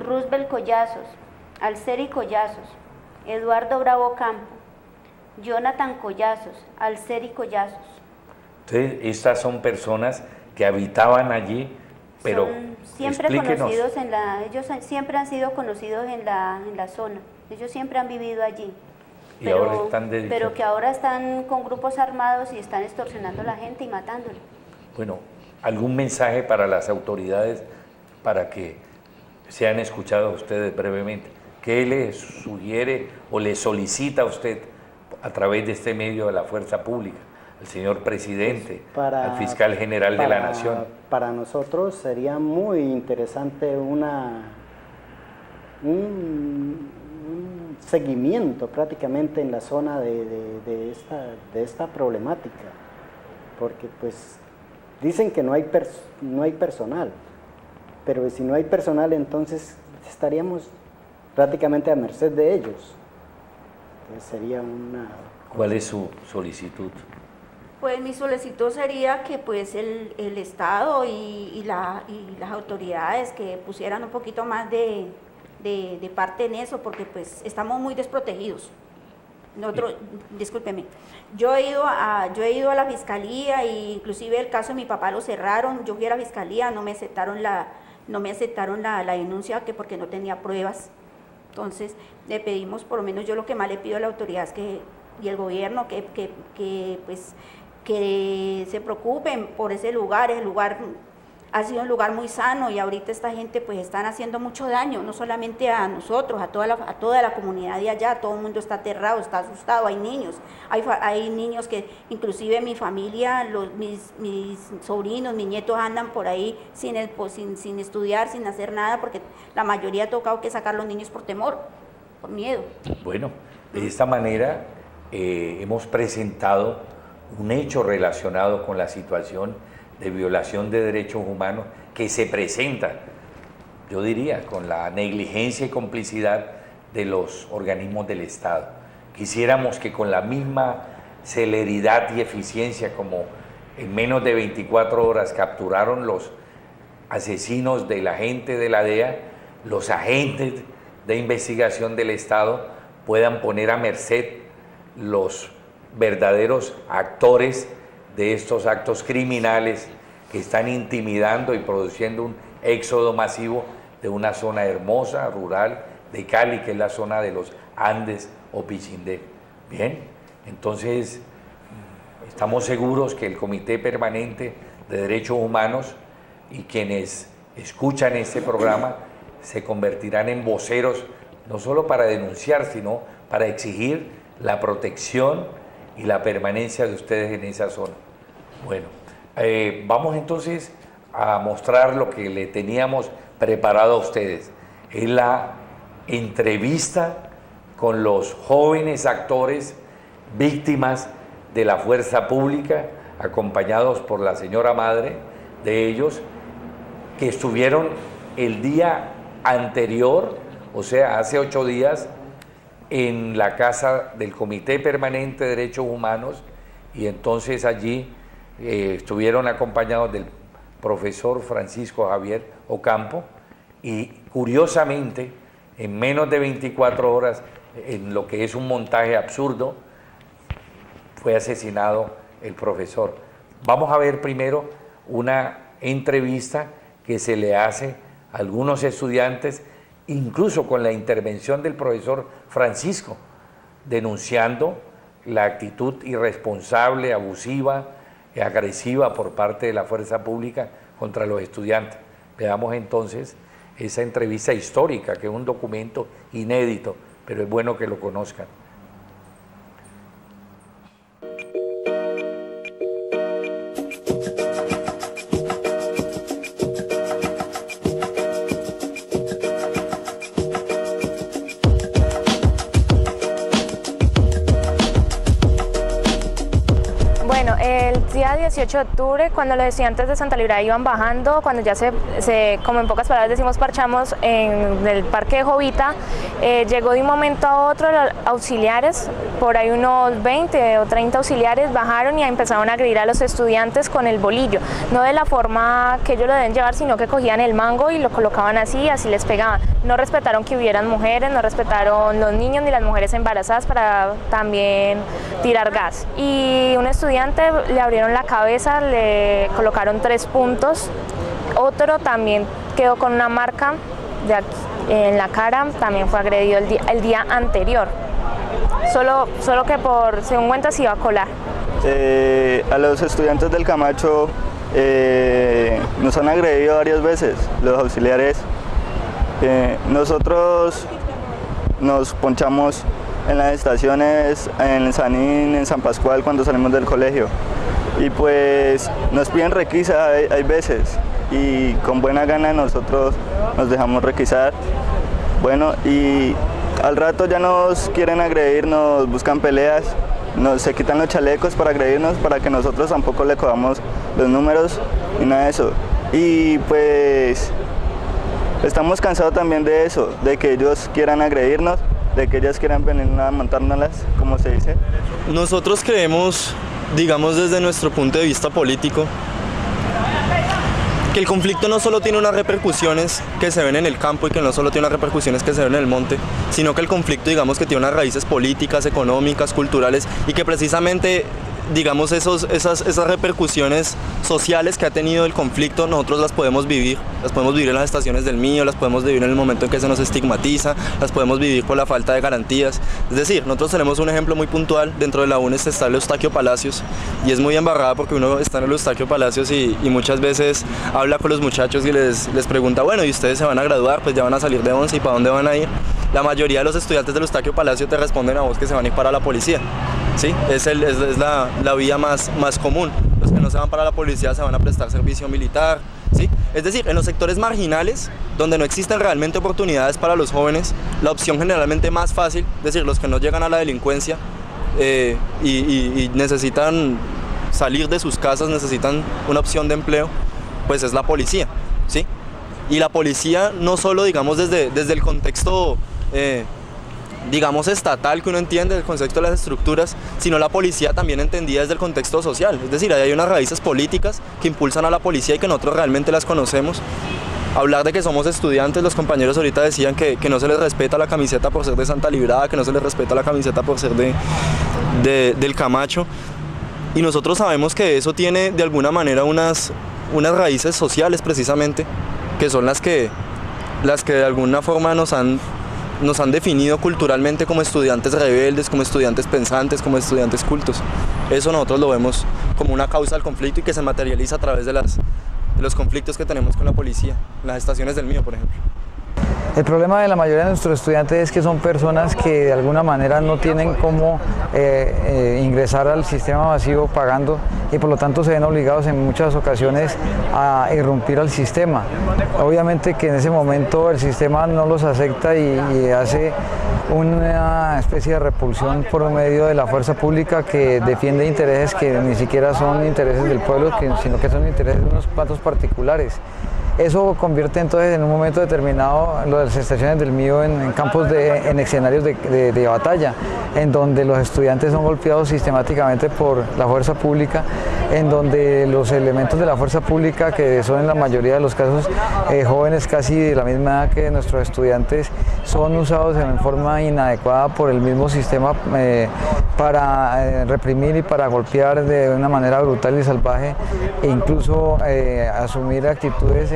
Roosevelt Collazos, Alceri Collazos, Eduardo Bravo Campo, Jonathan Collazos, Alceri Collazos. Entonces, estas son personas que habitaban allí, pero son siempre conocidos ellos siempre han sido conocidos en la zona. Ellos siempre han vivido allí. Y ahora están pero que ahora están con grupos armados y están extorsionando a la gente y matándola. Bueno, ¿algún mensaje para las autoridades para que sean escuchados ustedes brevemente? ¿Qué le sugiere o le solicita a usted a través de este medio de la fuerza pública, al señor presidente, al fiscal general de la Nación? Para nosotros sería muy interesante un seguimiento prácticamente en la zona de esta problemática, porque pues dicen que no hay personal, pero si no hay personal entonces estaríamos prácticamente a merced de ellos. Entonces sería ¿Cuál es su solicitud? Pues mi solicitud sería que pues el Estado y las autoridades que pusieran un poquito más de parte en eso, porque pues estamos muy desprotegidos. Nosotros, discúlpeme, yo he ido a la fiscalía e inclusive el caso de mi papá lo cerraron. Yo fui a la fiscalía, no me aceptaron la denuncia que porque no tenía pruebas. Entonces le pedimos, por lo menos yo lo que más le pido a la autoridad y el gobierno que se preocupen por ese lugar. El lugar ha sido un lugar muy sano y ahorita esta gente pues están haciendo mucho daño, no solamente a nosotros, a toda la comunidad de allá. Todo el mundo está aterrado, está asustado. Hay niños que inclusive mi familia, mis sobrinos, mis nietos andan por ahí sin estudiar, sin hacer nada, porque la mayoría ha tocado que sacar a los niños por temor, por miedo. Bueno, de esta manera hemos presentado un hecho relacionado con la situación de violación de derechos humanos que se presenta, yo diría, con la negligencia y complicidad de los organismos del Estado. Quisiéramos que con la misma celeridad y eficiencia como en menos de 24 horas capturaron los asesinos de la gente de la DEA, los agentes de investigación del Estado puedan poner a merced los verdaderos actores de estos actos criminales que están intimidando y produciendo un éxodo masivo de una zona hermosa, rural, de Cali, que es la zona de los Andes o Pichindé. Bien, entonces estamos seguros que el Comité Permanente de Derechos Humanos y quienes escuchan este programa se convertirán en voceros, no solo para denunciar, sino para exigir la protección y la permanencia de ustedes en esa zona. Bueno, vamos entonces a mostrar lo que le teníamos preparado a ustedes. Es la entrevista con los jóvenes actores víctimas de la fuerza pública, acompañados por la señora madre de ellos, que estuvieron el día anterior, o sea, hace 8 días, en la casa del Comité Permanente de Derechos Humanos, y entonces allí estuvieron acompañados del profesor Francisco Javier Ocampo, y curiosamente, en menos de 24 horas, en lo que es un montaje absurdo, fue asesinado el profesor. Vamos a ver primero una entrevista que se le hace a algunos estudiantes, incluso con la intervención del profesor Francisco, denunciando la actitud irresponsable, abusiva y agresiva por parte de la fuerza pública contra los estudiantes. Veamos entonces esa entrevista histórica, que es un documento inédito, pero es bueno que lo conozcan. El día 18 de octubre, cuando los estudiantes de Santa Librada iban bajando, cuando ya como en pocas palabras decimos, parchamos en el parque de Jovita, llegó de un momento a otro los auxiliares, por ahí unos 20 o 30 auxiliares bajaron y empezaron a agredir a los estudiantes con el bolillo, no de la forma que ellos lo deben llevar, sino que cogían el mango y lo colocaban así les pegaban. No respetaron que hubieran mujeres, no respetaron los niños ni las mujeres embarazadas para también tirar gas. Y un estudiante le abrieron la cabeza, le colocaron 3 puntos, otro también quedó con una marca de aquí, en la cara, también fue agredido el día anterior, solo que según cuenta se iba a colar. A los estudiantes del Camacho nos han agredido varias veces los auxiliares. Nosotros nos ponchamos en las estaciones, en Sanín, en San Pascual, cuando salimos del colegio. Y pues nos piden requisa hay veces, y con buena gana nosotros nos dejamos requisar. Bueno, y al rato ya nos quieren agredir, nos buscan peleas, se quitan los chalecos para agredirnos, para que nosotros tampoco le cojamos los números y nada de eso. Y pues estamos cansados también de eso, de que ellos quieran agredirnos, de que ellas quieran venir a montárnoslas, como se dice. Nosotros creemos, digamos desde nuestro punto de vista político, que el conflicto no solo tiene unas repercusiones que se ven en el campo y que no solo tiene unas repercusiones que se ven en el monte, sino que el conflicto, digamos, que tiene unas raíces políticas, económicas, culturales, y que precisamente, digamos, esas repercusiones sociales que ha tenido el conflicto, nosotros las podemos vivir en las estaciones del Mío, las podemos vivir en el momento en que se nos estigmatiza, las podemos vivir por la falta de garantías. Es decir, nosotros tenemos un ejemplo muy puntual, dentro de la UNES está el Eustaquio Palacios, y es muy embarrada porque uno está en el Eustaquio Palacios y muchas veces habla con los muchachos y les pregunta, bueno, ¿y ustedes se van a graduar? Pues ya van a salir de 11, ¿y para dónde van a ir? La mayoría de los estudiantes del Eustaquio Palacios te responden a vos que se van a ir para la policía. ¿Sí? Es la vía más común. Los que no se van para la policía se van a prestar servicio militar, ¿sí? Es decir, en los sectores marginales, donde no existen realmente oportunidades para los jóvenes, la opción generalmente más fácil, es decir, los que no llegan a la delincuencia y necesitan salir de sus casas, necesitan una opción de empleo, pues es la policía, ¿sí? Y la policía no solo, digamos, desde el contexto digamos estatal, que uno entiende el concepto de las estructuras, sino la policía también entendida desde el contexto social. Es decir, ahí hay unas raíces políticas que impulsan a la policía y que nosotros realmente las conocemos. hablar de que somos estudiantes. Los compañeros ahorita decían que no se les respeta la camiseta por ser de Santa Librada, que no se les respeta la camiseta por ser del Camacho. Y nosotros sabemos que eso tiene de alguna manera unas raíces sociales precisamente, que son las que de alguna forma nos han definido culturalmente como estudiantes rebeldes, como estudiantes pensantes, como estudiantes cultos. Eso nosotros lo vemos como una causa del conflicto y que se materializa a través de los conflictos que tenemos con la policía, en las estaciones del Mío, por ejemplo. El problema de la mayoría de nuestros estudiantes es que son personas que de alguna manera no tienen cómo ingresar al sistema masivo pagando y por lo tanto se ven obligados en muchas ocasiones a irrumpir al sistema. Obviamente que en ese momento el sistema no los acepta y hace una especie de repulsión por medio de la fuerza pública que defiende intereses que ni siquiera son intereses del pueblo, sino que son intereses de unos cuantos particulares. Eso convierte entonces en un momento determinado las estaciones del Mío en campos, en escenarios de batalla, en donde los estudiantes son golpeados sistemáticamente por la fuerza pública, en donde los elementos de la fuerza pública, que son en la mayoría de los casos jóvenes casi de la misma edad que nuestros estudiantes, son usados en forma inadecuada por el mismo sistema para reprimir y para golpear de una manera brutal y salvaje e incluso asumir actitudes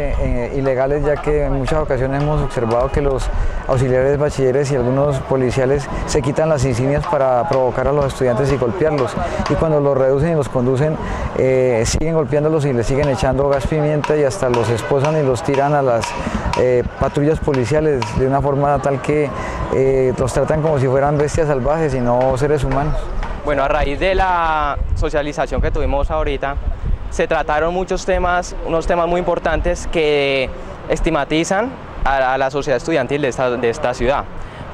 ilegales, ya que en muchas ocasiones hemos observado que los auxiliares bachilleres y algunos policiales se quitan las insignias para provocar a los estudiantes y golpearlos, y cuando los reducen y los conducen siguen golpeándolos y les siguen echando gas pimienta y hasta los esposan y los tiran a las patrullas policiales de una forma tal que los tratan como si fueran bestias salvajes y no seres humanos. Bueno, a raíz de la socialización que tuvimos ahorita, se trataron muchos temas, unos temas muy importantes que estigmatizan a la sociedad estudiantil de esta ciudad.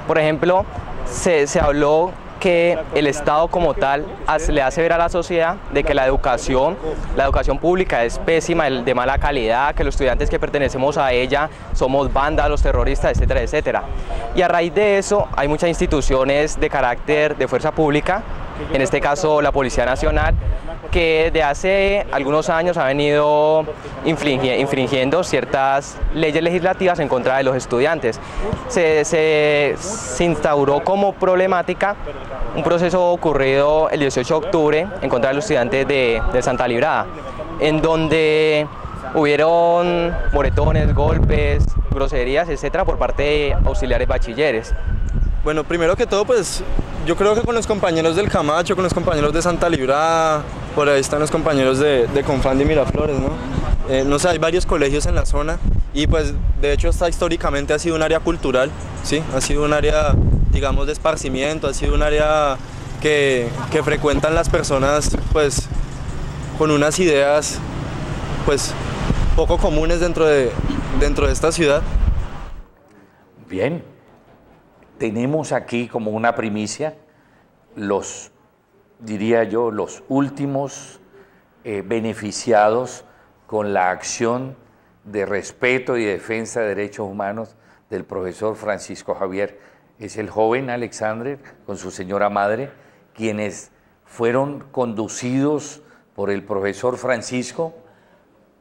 Por ejemplo, se habló que el Estado como tal le hace ver a la sociedad de que la educación pública es pésima, de mala calidad, que los estudiantes que pertenecemos a ella somos vándalos, terroristas, etcétera, etcétera. Y a raíz de eso hay muchas instituciones de carácter de fuerza pública, en este caso la Policía Nacional, que de hace algunos años ha venido infringiendo ciertas leyes legislativas en contra de los estudiantes. Se instauró como problemática un proceso ocurrido el 18 de octubre en contra de los estudiantes de Santa Librada, en donde hubieron moretones, golpes, groserías, etcétera, por parte de auxiliares bachilleres. Bueno, primero que todo, pues yo creo que con los compañeros del Camacho, con los compañeros de Santa Librada, por ahí están los compañeros de Confandi y Miraflores, ¿no? No sé, hay varios colegios en la zona y pues de hecho esta históricamente ha sido un área cultural, ¿sí? Ha sido un área, digamos, de esparcimiento, ha sido un área que frecuentan las personas pues con unas ideas pues poco comunes dentro de esta ciudad. Bien, tenemos aquí como una primicia diría yo, los últimos beneficiados con la acción de respeto y defensa de derechos humanos del profesor Francisco Javier. Es el joven Alexander con su señora madre, quienes fueron conducidos por el profesor Francisco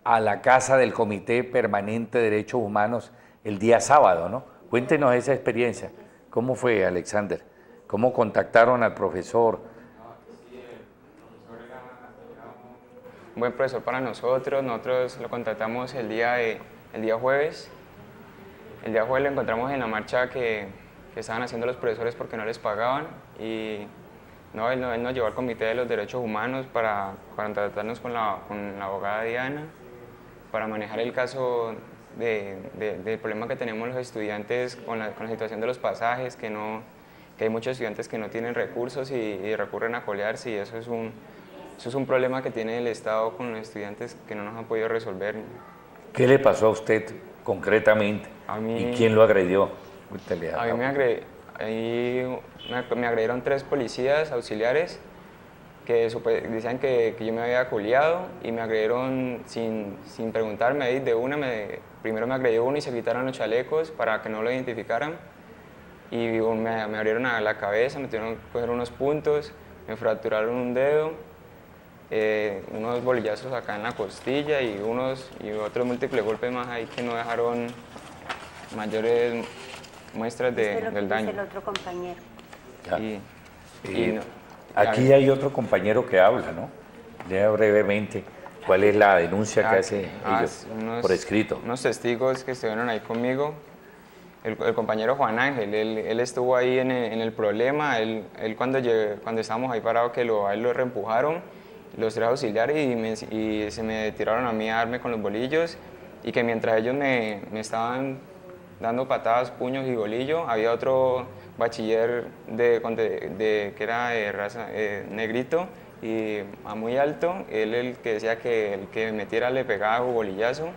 a la casa del Comité Permanente de Derechos Humanos el día sábado, ¿no? Cuéntenos esa experiencia. ¿Cómo fue, Alexander? ¿Cómo contactaron al profesor? Un buen profesor para nosotros lo contactamos el día jueves. El día jueves lo encontramos en la marcha que estaban haciendo los profesores porque no les pagaban y él nos llevó al Comité de los Derechos Humanos para tratarnos con la abogada Diana, para manejar el caso del problema que tenemos los estudiantes con la situación de los pasajes, que hay muchos estudiantes que no tienen recursos y recurren a colearse, y eso es un problema que tiene el Estado con los estudiantes que no nos han podido resolver. ¿Qué le pasó a usted concretamente? ¿Y quién lo agredió? A mí me agredieron 3 policías auxiliares que decían que yo me había culiado y me agredieron sin preguntarme. Primero me agredió uno y se quitaron los chalecos para que no lo identificaran y me abrieron a la cabeza, me tuvieron que coger unos puntos, me fracturaron un dedo unos bolillazos acá en la costilla y otros múltiples golpes más ahí que no dejaron mayores muestras del daño. El otro compañero. Aquí hay otro compañero que habla, ¿no? Lea brevemente cuál es la denuncia que hace ellos por escrito. Unos testigos que estuvieron ahí conmigo. El compañero Juan Ángel, él estuvo ahí en el problema. Él cuando estábamos ahí parados, que a él lo reempujaron, los tres auxiliares, y se me tiraron a mí a darme con los bolillos, y que mientras ellos me estaban dando patadas, puños y bolillo, había otro bachiller que era de raza negrito y muy alto, él el que decía que el que me metiera le pegaba un bolillazo,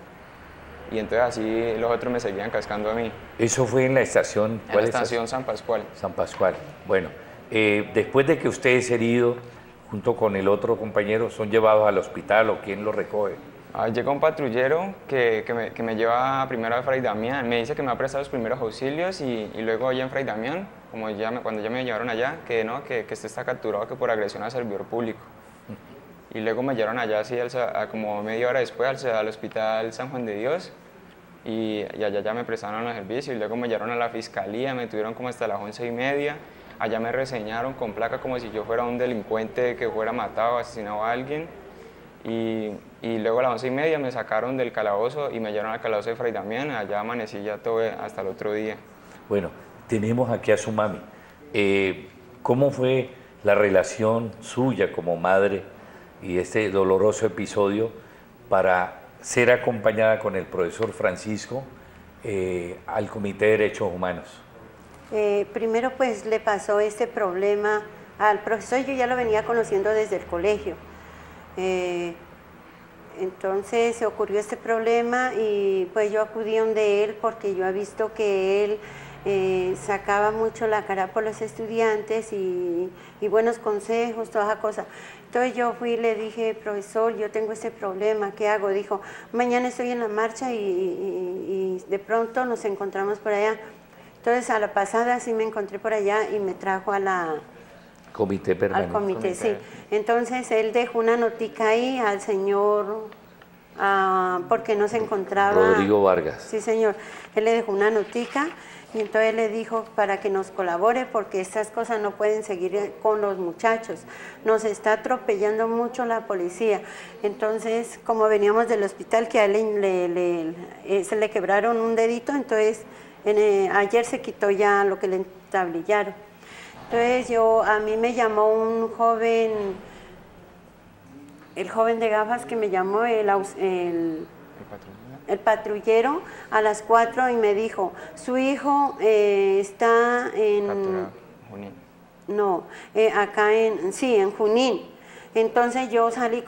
y entonces así los otros me seguían cascando a mí. ¿Eso fue en la estación? En la estación San Pascual. San Pascual. Bueno, después de que usted es herido, junto con el otro compañero, ¿son llevados al hospital o quién los recoge? Llega un patrullero que me lleva primero a Fray Damián, me dice que me va a prestar los primeros auxilios, y luego allá en Fray Damián, cuando ya me llevaron allá, que este está capturado que por agresión a servidor público. Y luego me llevaron allá así como media hora después al hospital San Juan de Dios, y allá ya me prestaron los servicios, y luego me llevaron a la fiscalía, me tuvieron como hasta las 11:30, allá me reseñaron con placa como si yo fuera un delincuente que fuera matado o asesinado a alguien. Y luego a las 11:30 me sacaron del calabozo y me llevaron al calabozo de Fray Damián. Allá amanecí ya todo hasta el otro día. Bueno, tenemos aquí a su mami. ¿Cómo fue la relación suya como madre y este doloroso episodio para ser acompañada con el profesor Francisco al Comité de Derechos Humanos? Primero pues le pasó este problema al profesor, yo ya lo venía conociendo desde el colegio. Entonces se ocurrió este problema y pues yo acudí donde él porque yo he visto que él sacaba mucho la cara por los estudiantes y buenos consejos, toda esa cosa. Entonces yo fui y le dije, profesor, yo tengo este problema, ¿qué hago? Dijo, mañana estoy en la marcha y de pronto nos encontramos por allá. Entonces a la pasada sí me encontré por allá y me trajo a la... Comité permanente. Al comité, sí. Entonces él dejó una notica ahí al señor, porque no se encontraba... Rodrigo Vargas. Sí, señor. Él le dejó una notica y entonces le dijo para que nos colabore porque estas cosas no pueden seguir con los muchachos. Nos está atropellando mucho la policía. Entonces, como veníamos del hospital, que a él se le quebraron un dedito, entonces ayer se quitó ya lo que le entablillaron. Entonces a mí me llamó un joven, el joven de gafas que me llamó, el patrullero a las 4 y me dijo, su hijo está en... Junín. No, acá en Junín. Entonces yo salí,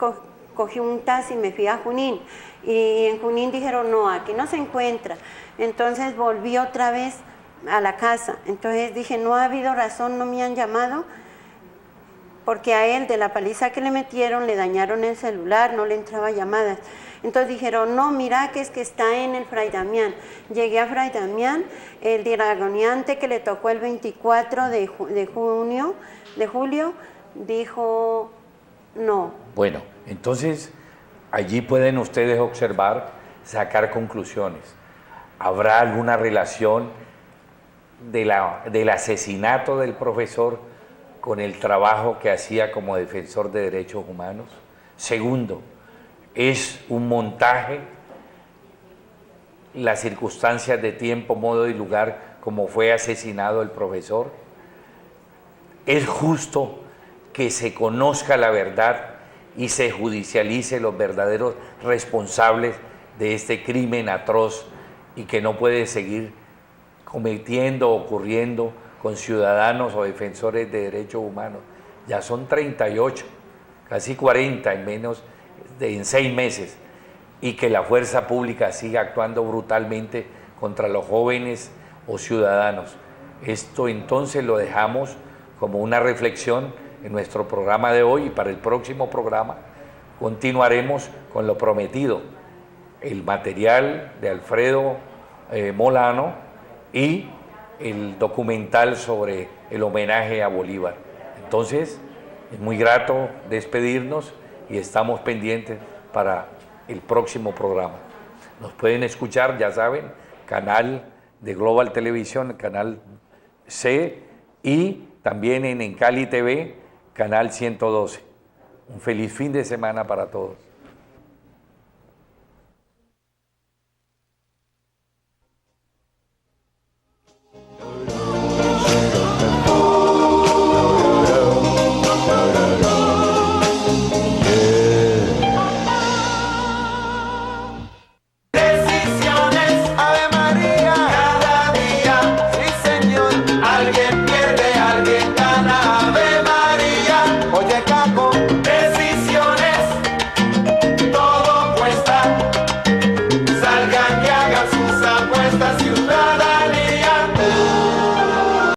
cogí un taxi y me fui a Junín. Y en Junín dijeron, no, aquí no se encuentra. Entonces volví otra vez a la casa. Entonces dije, no ha habido razón, no me han llamado, porque a él de la paliza que le metieron le dañaron el celular, no le entraba llamadas. Entonces dijeron, no, mira que es que está en el Fray Damián. Llegué a Fray Damián, el dragoneante que le tocó el 24 de julio, dijo no. Bueno, entonces allí pueden ustedes observar, sacar conclusiones. ¿Habrá alguna relación del asesinato del profesor con el trabajo que hacía como defensor de derechos humanos? Segundo, ¿es un montaje las circunstancias de tiempo, modo y lugar como fue asesinado el profesor? ¿Es justo que se conozca la verdad y se judicialice los verdaderos responsables de este crimen atroz y que no puede seguir cometiendo o ocurriendo con ciudadanos o defensores de derechos humanos? Ya son 38, casi 40 en 6 meses, y que la fuerza pública siga actuando brutalmente contra los jóvenes o ciudadanos. Esto entonces lo dejamos como una reflexión en nuestro programa de hoy, y para el próximo programa continuaremos con lo prometido, el material de Alfredo Molano y el documental sobre el homenaje a Bolívar. Entonces, es muy grato despedirnos y estamos pendientes para el próximo programa. Nos pueden escuchar, ya saben, canal de Global Televisión, canal C, y también en Cali TV, canal 112. Un feliz fin de semana para todos.